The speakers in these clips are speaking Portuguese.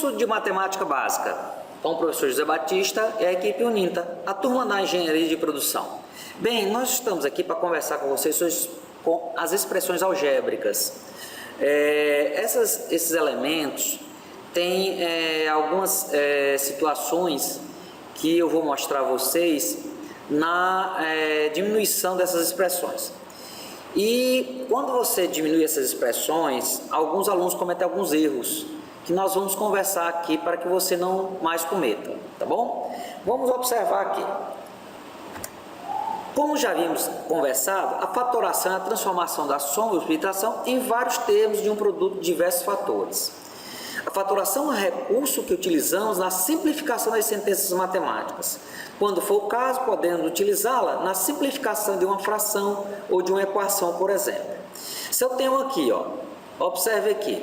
Curso de Matemática Básica com o professor José Batista e a equipe Uninta, a turma da Engenharia de Produção. Bem, nós estamos aqui para conversar com vocês com as expressões algébricas. Esses elementos têm algumas situações que eu vou mostrar a vocês na diminuição dessas expressões. E quando você diminui essas expressões, alguns alunos cometem alguns erros que nós vamos conversar aqui para que você não mais cometa, tá bom? Vamos observar aqui. Como já vimos conversado, a fatoração é a transformação da soma e subtração em vários termos de um produto de diversos fatores. A fatoração é um recurso que utilizamos na simplificação das sentenças matemáticas. Quando for o caso, podemos utilizá-la na simplificação de uma fração ou de uma equação, por exemplo. Se eu tenho aqui, observe aqui,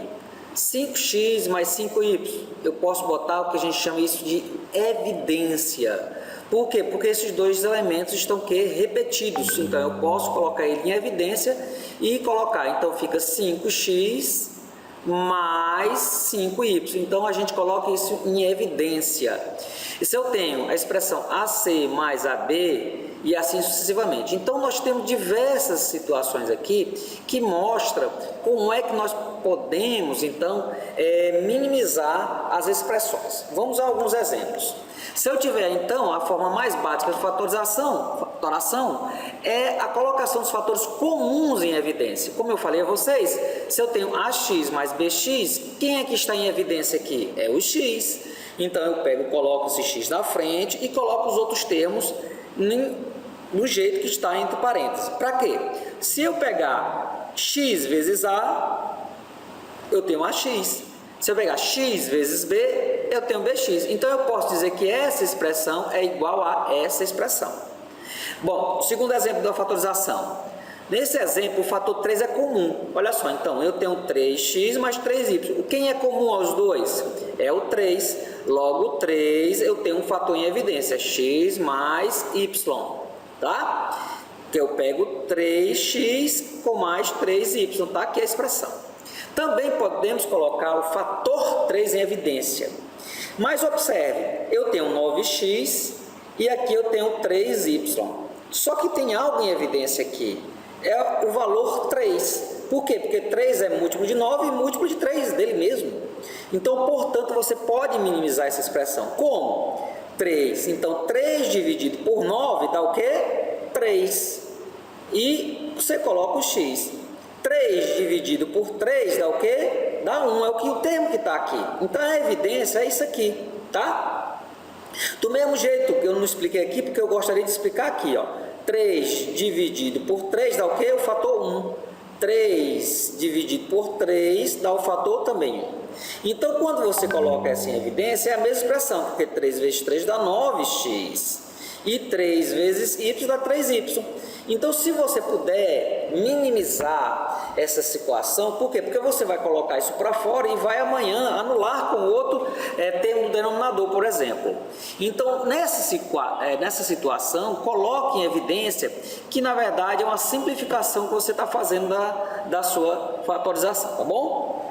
5x mais 5y, eu posso botar o que a gente chama isso de evidência. Por quê? Porque esses dois elementos estão repetidos, então eu posso colocar ele em evidência e colocar, então fica 5x mais 5y, então a gente coloca isso em evidência. E se eu tenho a expressão AC mais AB e assim sucessivamente, então nós temos diversas situações aqui que mostram como é que nós podemos então minimizar as expressões. Vamos a alguns exemplos. Se eu tiver, então, a forma mais básica de fatoração é a colocação dos fatores comuns em evidência. Como eu falei a vocês, se eu tenho AX mais BX, quem é que está em evidência aqui? É o X. Então, eu coloco esse X na frente e coloco os outros termos no jeito que está entre parênteses. Para quê? Se eu pegar X vezes A, eu tenho AX. Se eu pegar x vezes b, eu tenho bx. Então, eu posso dizer que essa expressão é igual a essa expressão. Bom, segundo exemplo da fatorização. Nesse exemplo, o fator 3 é comum. Olha só, então, eu tenho 3x mais 3y. Quem é comum aos dois? É o 3. Logo, 3, eu tenho um fator em evidência, x mais y. Tá? Que eu pego 3x com mais 3y. Tá? Aqui é a expressão. Também podemos colocar o fator 3 em evidência. Mas observe, eu tenho 9x e aqui eu tenho 3y. Só que tem algo em evidência aqui. É o valor 3. Por quê? Porque 3 é múltiplo de 9 e múltiplo de 3 dele mesmo. Então, portanto, você pode minimizar essa expressão. Como? 3. Então, 3 dividido por 9 dá o quê? 3. E você coloca o x. 3 dividido por 3 dá o quê? Dá 1, é o termo que está aqui. Então, a evidência é isso aqui, tá? Do mesmo jeito que eu não expliquei aqui, porque eu gostaria de explicar aqui, 3 dividido por 3 dá o quê? O fator 1. 3 dividido por 3 dá o fator também 1. Então, quando você coloca essa em evidência, é a mesma expressão, porque 3 vezes 3 dá 9x. E 3 vezes y dá 3y. Então, se você puder minimizar essa situação, por quê? Porque você vai colocar isso para fora e vai amanhã anular com outro termo do denominador, por exemplo. Então, nessa situação, coloque em evidência que, na verdade, é uma simplificação que você está fazendo da sua fatorização, tá bom?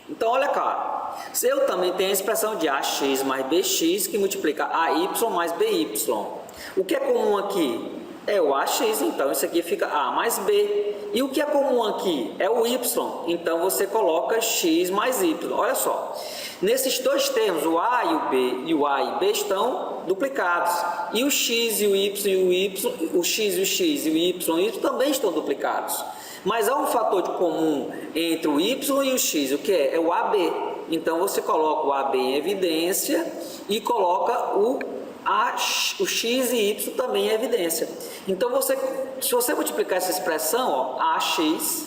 Então, olha cá. Eu também tenho a expressão de AX mais BX que multiplica AY mais BY. O que é comum aqui? É o AX, então isso aqui fica A mais B. E o que é comum aqui? É o Y, então você coloca X mais Y. Olha só, nesses dois termos, o A e o B, e o A e B estão duplicados. E o X e o Y, o X e o X e o Y também estão duplicados. Mas há um fator de comum entre o Y e o X, o que é? É o AB. Então você coloca o AB em evidência e coloca o X e Y também em evidência. Então, se você multiplicar essa expressão, AX,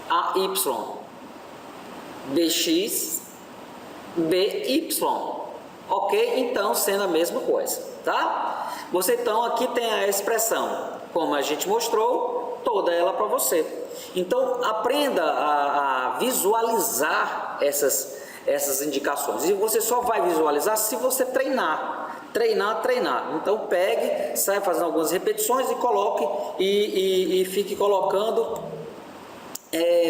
AY, BX, BY, ok? Então, sendo a mesma coisa, tá? Você, então, aqui tem a expressão, como a gente mostrou, toda ela para você. Então, aprenda a visualizar essas indicações. E você só vai visualizar se você treinar. Treinar. Então, pegue, saia fazendo algumas repetições e coloque e fique colocando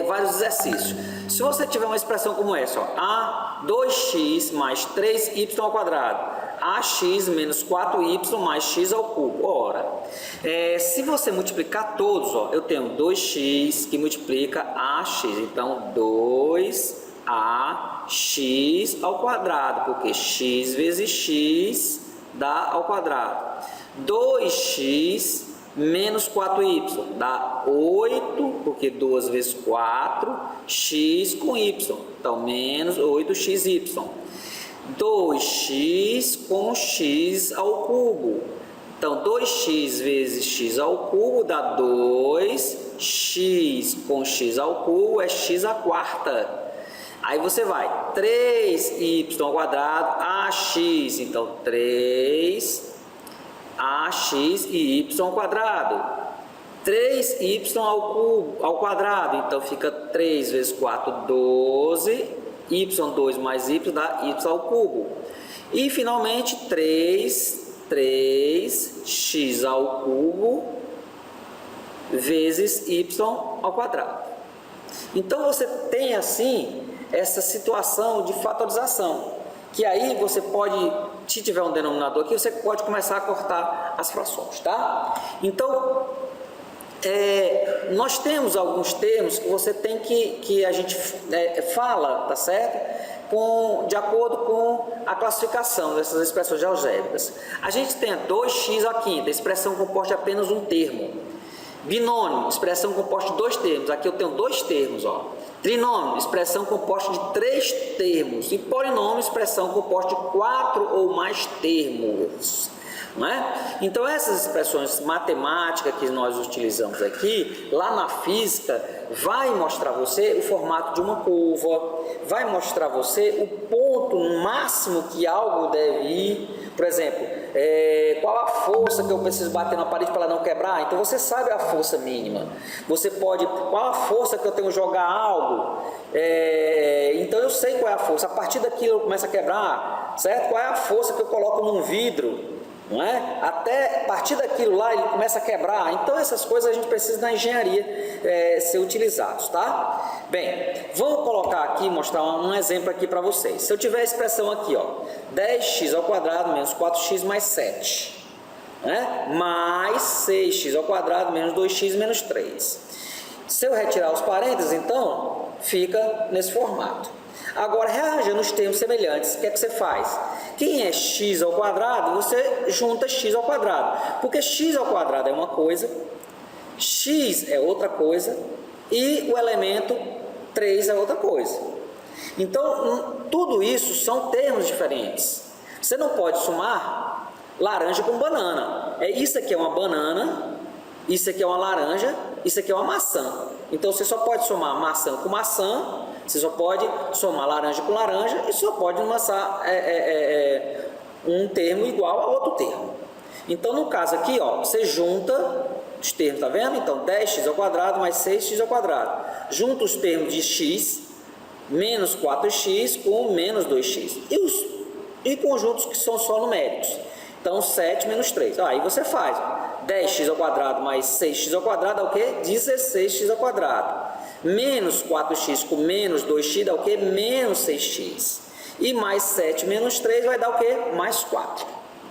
vários exercícios. Se você tiver uma expressão como essa, ó, a 2x mais 3y ao quadrado, ax menos 4y mais x ao cubo. Ora, se você multiplicar todos, ó, eu tenho 2x que multiplica ax, então 2ax ao quadrado, porque x vezes x dá ao quadrado. 2x menos 4y dá 8, porque 2 vezes 4, x com y, então menos 8xy. 2x com x ao cubo, então 2x vezes x ao cubo dá 2, x com x ao cubo é x à quarta. Aí você vai, 3y ao quadrado, ax, então 3 ax e y ao quadrado, 3y ao cubo, ao quadrado, então fica 3 vezes 4, 12, y2 mais y dá y ao cubo, e finalmente 3x ao cubo vezes y ao quadrado. Então você tem assim essa situação de fatorização, que aí você pode, se tiver um denominador aqui, você pode começar a cortar as frações, tá? Então, nós temos alguns termos que você tem que a gente fala, tá certo? De acordo com a classificação dessas expressões algébricas. A gente tem 2x à quinta, expressão composta de apenas um termo. Binômio, expressão composta de dois termos. Aqui eu tenho dois termos, ó. Trinômio, expressão composta de 3 termos. E polinômio, expressão composta de 4 ou mais termos. Não é? Então, essas expressões matemáticas que nós utilizamos aqui, lá na física, vai mostrar você o formato de uma curva, vai mostrar você o ponto máximo que algo deve ir. Por exemplo, qual a força que eu preciso bater na parede para ela não quebrar? Então você sabe a força mínima. Você pode, qual a força que eu tenho que jogar algo? Então eu sei qual é a força. A partir daquilo eu começo a quebrar, certo? Qual é a força que eu coloco num vidro? Não é? Até a partir daquilo lá ele começa a quebrar. Então essas coisas a gente precisa na engenharia ser utilizados, tá? Bem, vou colocar aqui, mostrar um exemplo aqui para vocês. Se eu tiver a expressão aqui, ó, 10x ao quadrado menos 4x mais 7, né? Mais 6x ao quadrado menos 2x menos 3. Se eu retirar os parênteses, então fica nesse formato. Agora, rearranjando os termos semelhantes, o que é que você faz? Quem é x ao quadrado, você junta x ao quadrado. Porque x ao quadrado é uma coisa, x é outra coisa, e o elemento 3 é outra coisa. Então, tudo isso são termos diferentes. Você não pode somar laranja com banana. Isso aqui é uma banana, isso aqui é uma laranja, isso aqui é uma maçã. Então, você só pode somar maçã com maçã, você só pode somar laranja com laranja e só pode amassar um termo igual a outro termo. Então, no caso aqui, ó, você junta os termos, tá vendo? Então, 10x ao quadrado mais 6x ao quadrado. Junta os termos de x, menos 4x com menos 2x. E conjuntos que são só numéricos. Então, 7 menos 3. Aí você faz. 10x ao quadrado mais 6x ao quadrado dá o quê? 16x ao quadrado. Menos 4x com menos 2x dá o quê? Menos 6x. E mais 7 menos 3 vai dar o quê? Mais 4.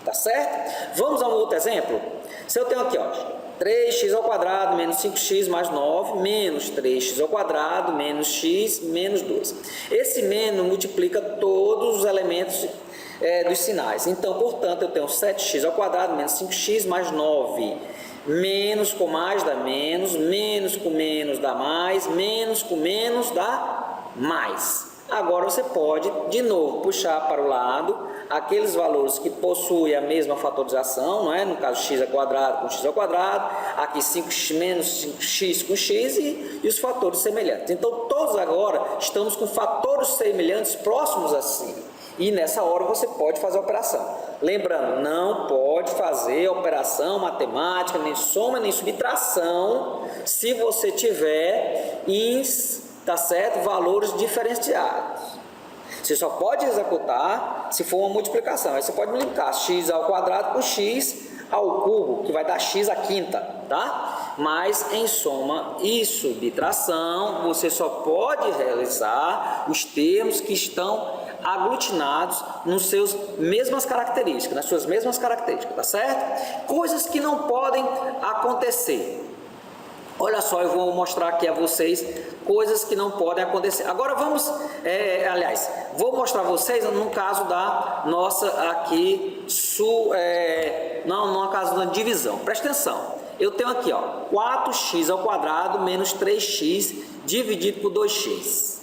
Tá certo? Vamos a um outro exemplo? Se eu tenho aqui, ó, 3x ao quadrado menos 5x mais 9 menos 3x ao quadrado menos x menos 2. Esse menos multiplica todos os elementos dos sinais. Então, portanto, eu tenho 7x ao quadrado menos 5x mais 9. Menos com mais dá menos, menos com menos dá mais, menos com menos dá mais. Agora você pode, de novo, puxar para o lado aqueles valores que possuem a mesma fatorização, não é? No caso, x ao quadrado com x ao quadrado, aqui 5x menos 5x com x e os fatores semelhantes. Então, todos agora estamos com fatores semelhantes próximos assim. E nessa hora você pode fazer a operação. Lembrando, não pode fazer operação matemática, nem soma, nem subtração, se você tiver tá certo? Valores diferenciados. Você só pode executar se for uma multiplicação. Aí você pode multiplicar x ao quadrado com x ao cubo, que vai dar x à quinta, tá? Mas em soma e subtração, você só pode realizar os termos que estão aglutinados nos seus mesmas características, nas suas mesmas características, tá certo? Coisas que não podem acontecer. Olha só, eu vou mostrar aqui a vocês coisas que não podem acontecer. Agora vamos, vou mostrar a vocês no caso da nossa aqui, no caso da divisão. Presta atenção, eu tenho aqui, ó, 4x ao quadrado menos 3x dividido por 2x.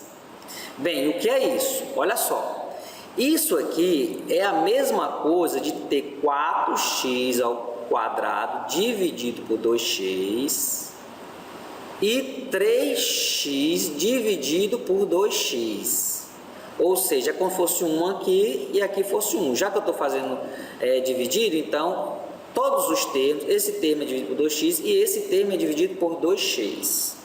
Bem, o que é isso? Olha só, isso aqui é a mesma coisa de ter 4x ao quadrado dividido por 2x e 3x dividido por 2x. Ou seja, é como se fosse 1 aqui e aqui fosse 1. Já que eu estou fazendo dividido, então, todos os termos, esse termo é dividido por 2x e esse termo é dividido por 2x.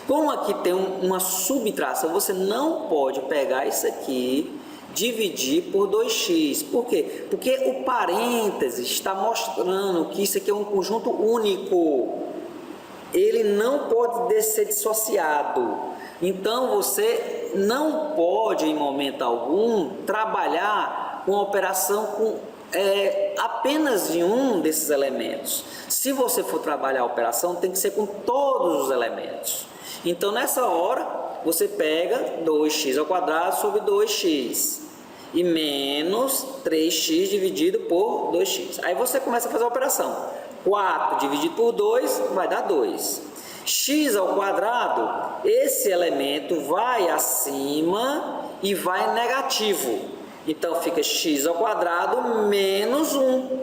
Como aqui tem uma subtração, você não pode pegar isso aqui, dividir por 2x. Por quê? Porque o parêntese está mostrando que isso aqui é um conjunto único. Ele não pode ser dissociado. Então, você não pode, em momento algum, trabalhar com a operação com apenas de um desses elementos. Se você for trabalhar a operação, tem que ser com todos os elementos. Então, nessa hora, você pega 2x ao quadrado sobre 2x e menos 3x dividido por 2x. Aí você começa a fazer a operação. 4 dividido por 2 vai dar 2. X ao quadrado, esse elemento vai acima e vai negativo. Então, fica x ao quadrado menos 1.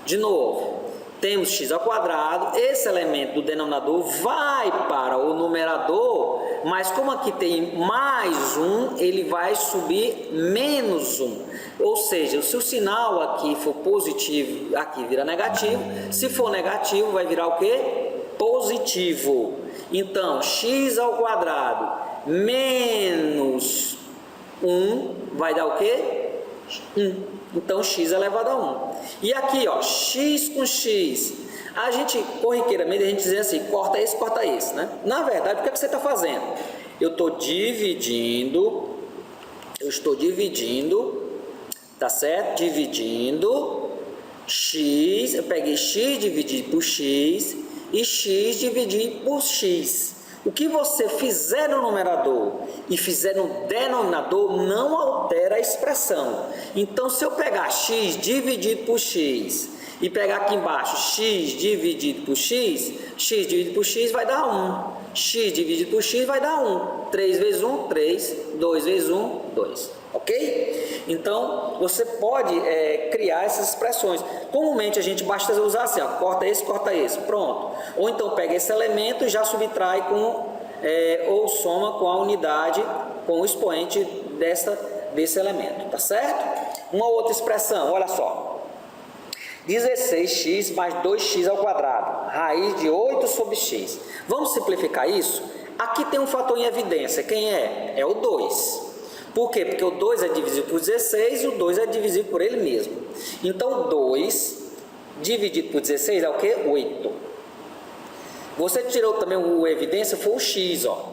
De novo, temos x ao quadrado, esse elemento do denominador vai para o numerador, mas como aqui tem mais 1, ele vai subir menos 1. Ou seja, se o sinal aqui for positivo, aqui vira negativo. Se for negativo, vai virar o quê? Positivo. Então, x ao quadrado menos 1 vai dar o quê? 1. Então, x elevado a 1. E aqui, ó, x com x. A gente, corriqueiramente, a gente diz assim, corta esse, né? Na verdade, o que você está fazendo? Eu estou dividindo, tá certo? Dividindo x, eu peguei x dividido por x e x dividido por x. O que você fizer no numerador e fizer no denominador não altera a expressão. Então, se eu pegar x dividido por x e pegar aqui embaixo x dividido por x dividido por x vai dar 1. X dividido por x vai dar 1. 3 vezes 1, 3. 2 vezes 1, 2. Ok? Então, você pode criar essas expressões. Comumente, a gente basta usar assim, ó, corta esse, pronto. Ou então, pega esse elemento e já subtrai ou soma com a unidade, com o expoente desse elemento, tá certo? Uma outra expressão, olha só. 16x mais 2x ao quadrado, raiz de 8 sobre x. Vamos simplificar isso? Aqui tem um fator em evidência, quem é? É o 2. Por quê? Porque o 2 é divisível por 16 e o 2 é divisível por ele mesmo. Então, 2 dividido por 16 é o quê? 8. Você tirou também o evidência, foi o x, ó.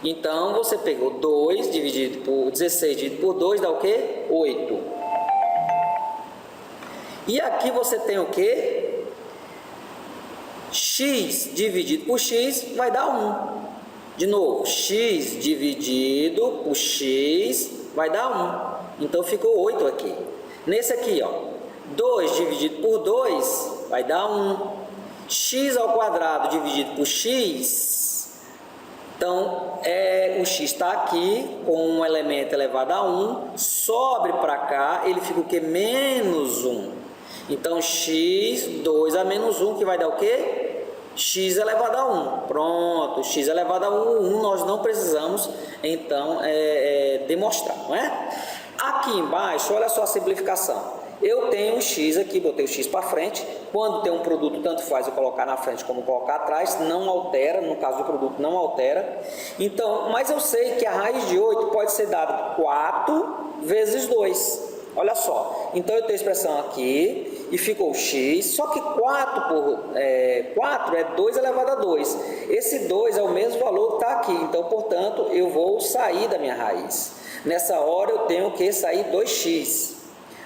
Então, você pegou 2 dividido por 16 dividido por 2 dá o quê? 8. E aqui você tem o quê? X dividido por x vai dar 1. De novo, x dividido por x vai dar 1. Então, ficou 8 aqui. Nesse aqui, ó, 2 dividido por 2 vai dar 1. X ao quadrado dividido por x. Então, o x está aqui com um elemento elevado a 1. Sobe para cá, ele fica o quê? Menos 1. Então, x, 2 a menos 1, que vai dar o quê? X elevado a 1. Pronto, x elevado a 1, nós não precisamos, então, demonstrar, não é? Aqui embaixo, olha só a simplificação. Eu tenho o x aqui, botei o x para frente. Quando tem um produto, tanto faz eu colocar na frente como colocar atrás, não altera, no caso do produto não altera. Então, mas eu sei que a raiz de 8 pode ser dada 4 vezes 2. Olha só, então eu tenho a expressão aqui e ficou x, só que 4 é 2 elevado a 2. Esse 2 é o mesmo valor que está aqui, então, portanto, eu vou sair da minha raiz. Nessa hora eu tenho que sair 2x,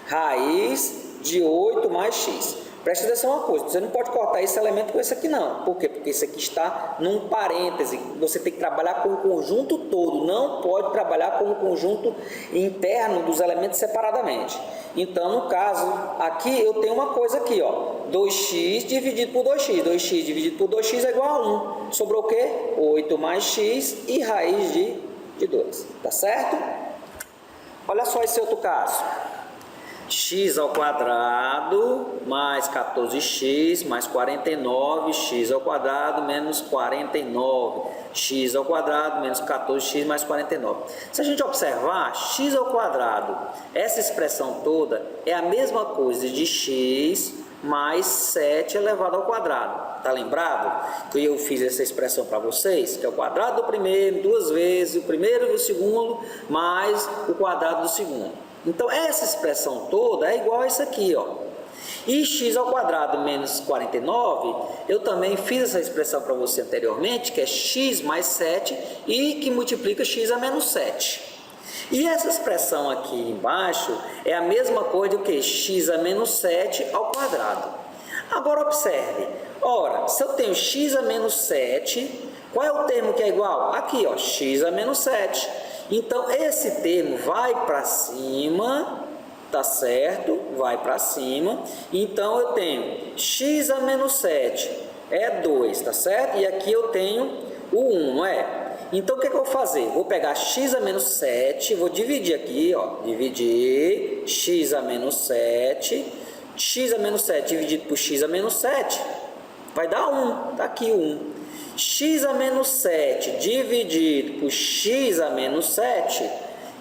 raiz de 8 mais x. Preste atenção uma coisa, você não pode cortar esse elemento com esse aqui não. Por quê? Porque esse aqui está num parêntese. Você tem que trabalhar com o conjunto todo, não pode trabalhar com o conjunto interno dos elementos separadamente. Então, no caso, aqui eu tenho uma coisa aqui, ó, 2x dividido por 2x. 2x dividido por 2x é igual a 1. Sobrou o quê? 8 mais x e raiz de 2. Tá certo? Olha só esse outro caso. X ao quadrado mais 14x mais 49, x ao quadrado menos 49, x ao quadrado menos 14x mais 49. Se a gente observar, x ao quadrado, essa expressão toda é a mesma coisa de x mais 7 elevado ao quadrado. Tá lembrado que eu fiz essa expressão para vocês? Que é o quadrado do primeiro, duas vezes, o primeiro e o segundo, mais o quadrado do segundo. Então, essa expressão toda é igual a isso aqui, ó. E x ao quadrado menos 49, eu também fiz essa expressão para você anteriormente, que é x mais 7 e que multiplica x a menos 7. E essa expressão aqui embaixo é a mesma coisa do que x a menos 7 ao quadrado. Agora, observe. Ora, se eu tenho x a menos 7, qual é o termo que é igual? Aqui, ó, x a menos 7. Então, esse termo vai para cima, tá certo? Vai para cima. Então, eu tenho x a menos 7 é 2, tá certo? E aqui eu tenho o 1, não é? Então, o que eu vou fazer? Vou pegar x a menos 7, vou dividir aqui, ó. Dividir x a menos 7. X a menos 7 dividido por x a menos 7 vai dar 1. Tá aqui o 1. X a menos 7 dividido por x a menos 7,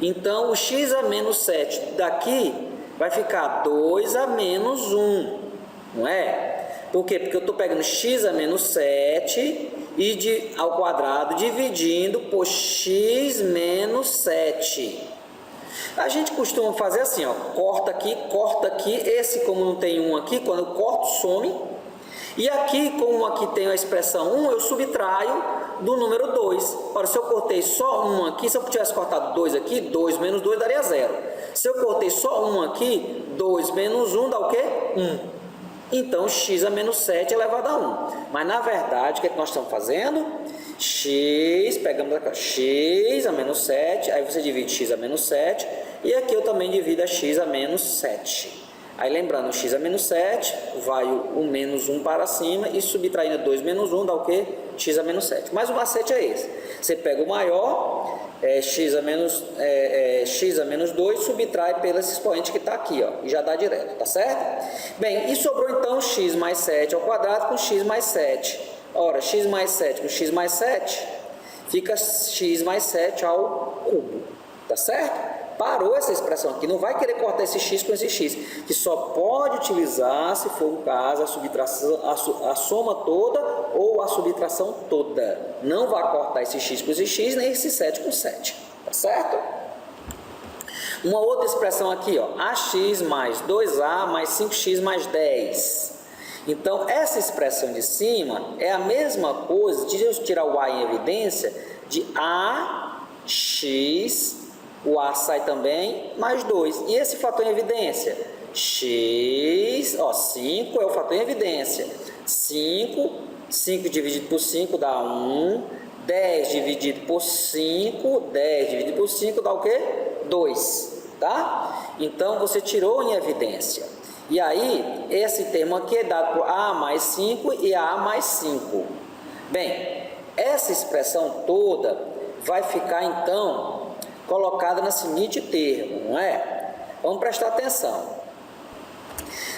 então o x a menos 7 daqui vai ficar 2 a menos 1, não é? Por quê? Porque eu estou pegando x a menos 7 e ao quadrado dividindo por x menos 7. A gente costuma fazer assim, ó, corta aqui, esse como não tem 1 aqui, quando eu corto some. E aqui, como aqui tem a expressão 1, eu subtraio do número 2. Ora, se eu cortei só 1 aqui, se eu tivesse cortado 2 aqui, 2 menos 2 daria 0. Se eu cortei só 1 aqui, 2 menos 1 dá o quê? 1. Então, x a menos 7 é elevado a 1. Mas, na verdade, o que é que nós estamos fazendo? X, pegamos aqui, ó, x a menos 7, aí você divide x a menos 7, e aqui eu também divido a x a menos 7. Aí lembrando, x a menos 7, vai o menos 1 para cima e subtraindo 2 menos 1 dá o quê? X a menos 7. Mas o macete é esse. Você pega o maior, x a menos 2, subtrai pelo expoente que está aqui, ó, e já dá direto, tá certo? Bem, e sobrou então x mais 7 ao quadrado com x mais 7. Ora, x mais 7 com x mais 7, fica x mais 7 ao cubo, tá certo? Parou essa expressão aqui, não vai querer cortar esse x com esse x, que só pode utilizar, se for o caso, a subtração, a soma toda ou a subtração toda. Não vai cortar esse x com esse x, nem esse 7 com 7, tá certo? Uma outra expressão aqui, ó, ax mais 2a mais 5x mais 10. Então, essa expressão de cima é a mesma coisa, de eu tirar o a em evidência, de ax, o a sai também, mais 2. E esse fator em evidência? X, ó, 5 é o fator em evidência. 5 dividido por 5 dá 1. 10 dividido por 5, 10 dividido por 5 dá o quê? 2, tá? Então, você tirou em evidência. E aí, esse termo aqui é dado por a mais 5 e a mais 5. Bem, essa expressão toda vai ficar, então, colocada no seguinte termo, não é? Vamos prestar atenção.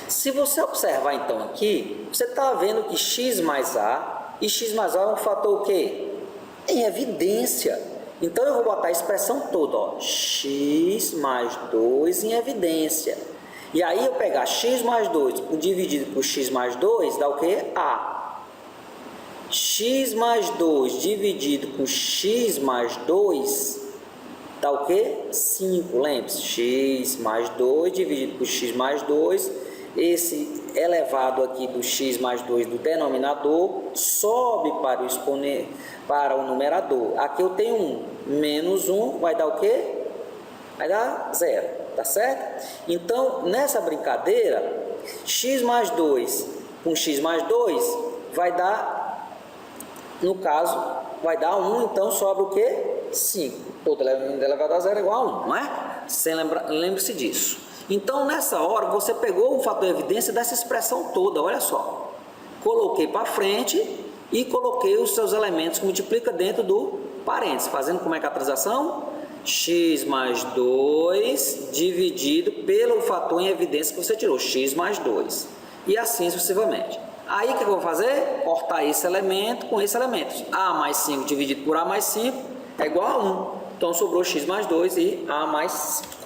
Se você observar então aqui, você está vendo que x mais a, e x mais a é um fator o quê? Em evidência. Então eu vou botar a expressão toda, ó, x mais 2 em evidência. E aí eu pegar x mais 2 dividido por x mais 2 dá o quê? A. X mais 2 dividido por x mais 2 Dá o quê? 5, lembre-se, x mais 2 dividido por x mais 2, esse elevado aqui do x mais 2 do denominador, sobe para o exponente, para o numerador. Aqui eu tenho 1, menos 1, vai dar o quê? Vai dar 0, tá certo? Então, nessa brincadeira, x mais 2 com x mais 2 vai dar, no caso, vai dar 1, então sobra o quê? 5. Todo elevado a 0 é igual a 1, não é? Lembre-se disso. Então, nessa hora, você pegou o fator de evidência dessa expressão toda, olha só. Coloquei para frente e coloquei os seus elementos que multiplica dentro do parênteses, fazendo como é que a transação? X mais 2 dividido pelo fator em evidência que você tirou, x mais 2. E assim sucessivamente. Aí o que eu vou fazer? Cortar esse elemento com esse elemento. A mais 5 dividido por A mais 5 é igual a 1. Então sobrou x mais 2 e A mais 5.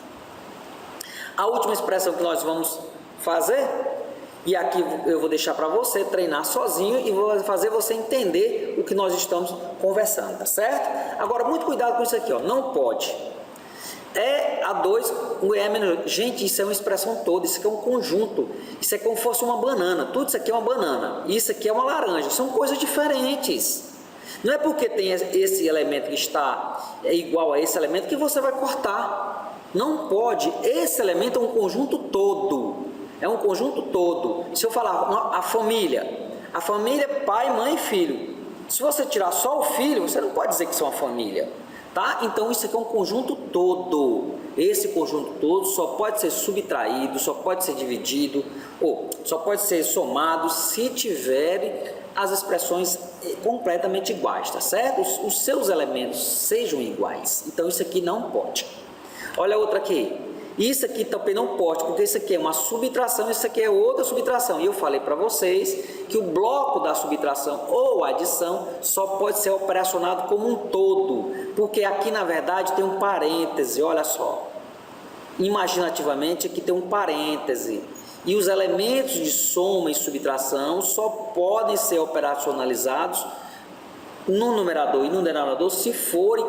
A última expressão que nós vamos fazer, e aqui eu vou deixar para você treinar sozinho e vou fazer você entender o que nós estamos conversando, tá certo? Agora, muito cuidado com isso aqui, ó, não pode. A2, o E menos... Gente, isso é uma expressão toda, isso aqui é um conjunto, isso é como se fosse uma banana, tudo isso aqui é uma banana, isso aqui é uma laranja, são coisas diferentes. Não é porque tem esse elemento que está igual a esse elemento que você vai cortar. Não pode, esse elemento é um conjunto todo, é um conjunto todo. Se eu falar a família é pai, mãe e filho. Se você tirar só o filho, você não pode dizer que são uma família, tá? Então isso aqui é um conjunto todo. Esse conjunto todo só pode ser subtraído, só pode ser dividido, ou só pode ser somado se tiver as expressões completamente iguais, tá certo? Os seus elementos sejam iguais. Então isso aqui não pode. Olha outra aqui. Isso aqui também não pode, porque isso aqui é uma subtração, isso aqui é outra subtração. E eu falei para vocês que o bloco da subtração ou adição só pode ser operacionado como um todo, porque aqui na verdade tem um parêntese, olha só. Imaginativamente aqui tem um parêntese. E os elementos de soma e subtração só podem ser operacionalizados no numerador e no denominador se forem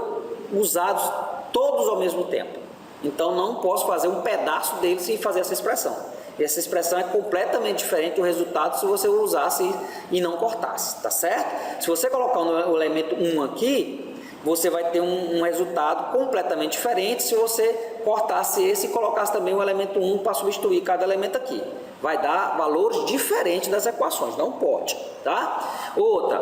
usados todos ao mesmo tempo. Então não posso fazer um pedaço deles e fazer essa expressão. Essa expressão é completamente diferente do resultado se você usasse e não cortasse, tá certo? Se você colocar o elemento 1 aqui, você vai ter um resultado completamente diferente se você cortasse esse e colocasse também o elemento 1 para substituir cada elemento aqui. Vai dar valores diferentes das equações, não pode, tá? Outra,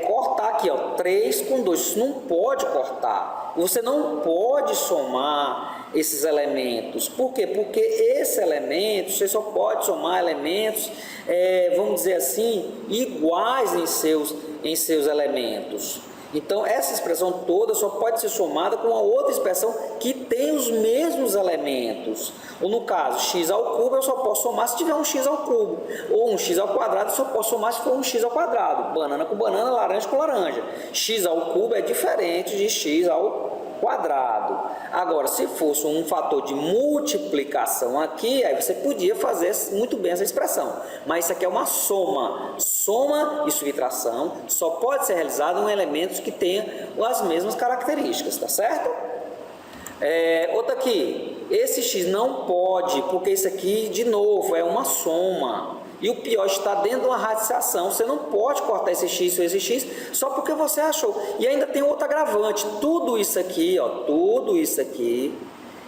cortar aqui, ó, 3 com 2, isso não pode cortar. Você não pode somar esses elementos. Por quê? Porque esse elemento, você só pode somar elementos, vamos dizer assim, iguais em seus elementos. Então, essa expressão toda só pode ser somada com a outra expressão que tem os mesmos elementos. Ou no caso, x ao cubo eu só posso somar se tiver um x ao cubo. Ou um x ao quadrado eu só posso somar se for um x ao quadrado. Banana com banana, laranja com laranja. X ao cubo é diferente de x ao quadrado. Agora, se fosse um fator de multiplicação aqui, aí você podia fazer muito bem essa expressão. Mas isso aqui é uma soma. Soma e subtração só pode ser realizada em elementos que tenham as mesmas características, tá certo? Outra aqui, esse x não pode, porque isso aqui, de novo, é uma soma. E o pior, está dentro de uma radiciação. Você não pode cortar esse x ou esse x só porque você achou. E ainda tem outro agravante. Tudo isso aqui, ó, tudo isso aqui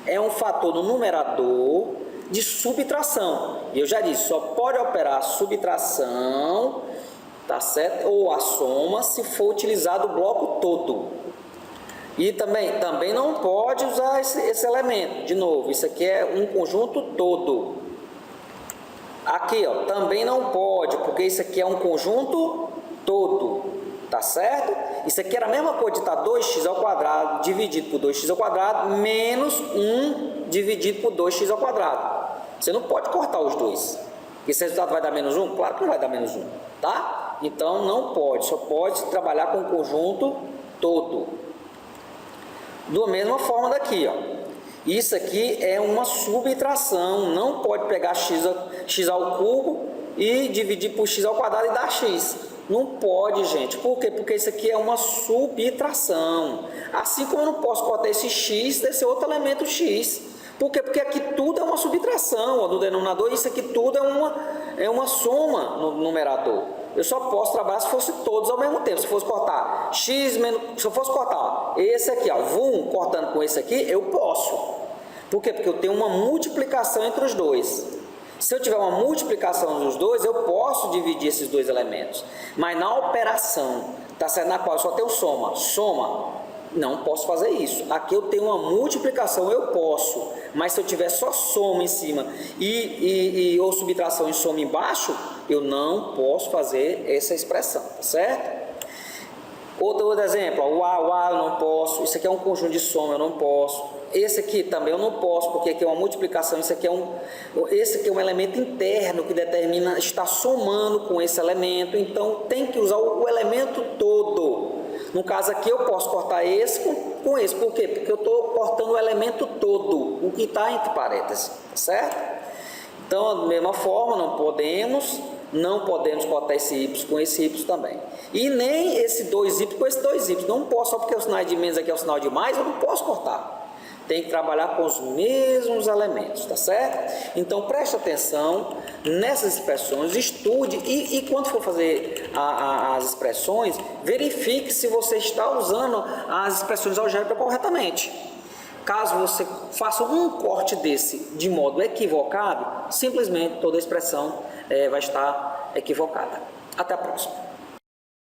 é um fator no numerador de subtração. E eu já disse, só pode operar a subtração, tá certo? Ou a soma se for utilizado o bloco todo. E também não pode usar esse elemento. De novo, isso aqui é um conjunto todo. Aqui, ó, também não pode, porque isso aqui é um conjunto todo, tá certo? Isso aqui era a mesma coisa de estar 2x ao quadrado dividido por 2x ao quadrado menos 1 dividido por 2x ao quadrado. Você não pode cortar os dois. Esse resultado vai dar menos 1? Claro que não vai dar menos 1, tá? Então não pode, só pode trabalhar com o conjunto todo. Da mesma forma daqui, ó. Isso aqui é uma subtração, não pode pegar x ao cubo e dividir por x ao quadrado e dar x. Não pode, gente. Por quê? Porque isso aqui é uma subtração. Assim como eu não posso cortar esse x desse outro elemento x. Por quê? Porque aqui tudo é uma subtração no denominador, e isso aqui tudo é uma soma no numerador. Eu só posso trabalhar se fosse todos ao mesmo tempo. Se fosse cortar x menos... Se eu fosse cortar esse aqui, ó, vum, cortando com esse aqui, eu posso. Por quê? Porque eu tenho uma multiplicação entre os dois. Se eu tiver uma multiplicação dos dois, eu posso dividir esses dois elementos. Mas na operação, tá certo? Na qual eu só tenho soma, não posso fazer isso. Aqui eu tenho uma multiplicação, eu posso. Mas se eu tiver só soma em cima ou subtração em soma embaixo, eu não posso fazer essa expressão, tá certo? Outro exemplo, o A eu não posso. Isso aqui é um conjunto de soma, eu não posso. Esse aqui também eu não posso, porque aqui é uma multiplicação. Esse aqui é um elemento interno que determina, está somando com esse elemento. Então tem que usar o elemento todo. No caso aqui eu posso cortar esse com esse. Por quê? Porque eu estou cortando o elemento todo, o que está entre parênteses, tá certo? Então, da mesma forma, não podemos cortar esse y com esse y também. E nem esse 2y com esse 2y. Não posso, só porque o sinal de menos aqui é o sinal de mais, eu não posso cortar. Tem que trabalhar com os mesmos elementos, tá certo? Então, preste atenção nessas expressões, estude e quando for fazer as expressões, verifique se você está usando as expressões algébricas corretamente. Caso você faça um corte desse de modo equivocado, simplesmente toda a expressão vai estar equivocada. Até a próxima.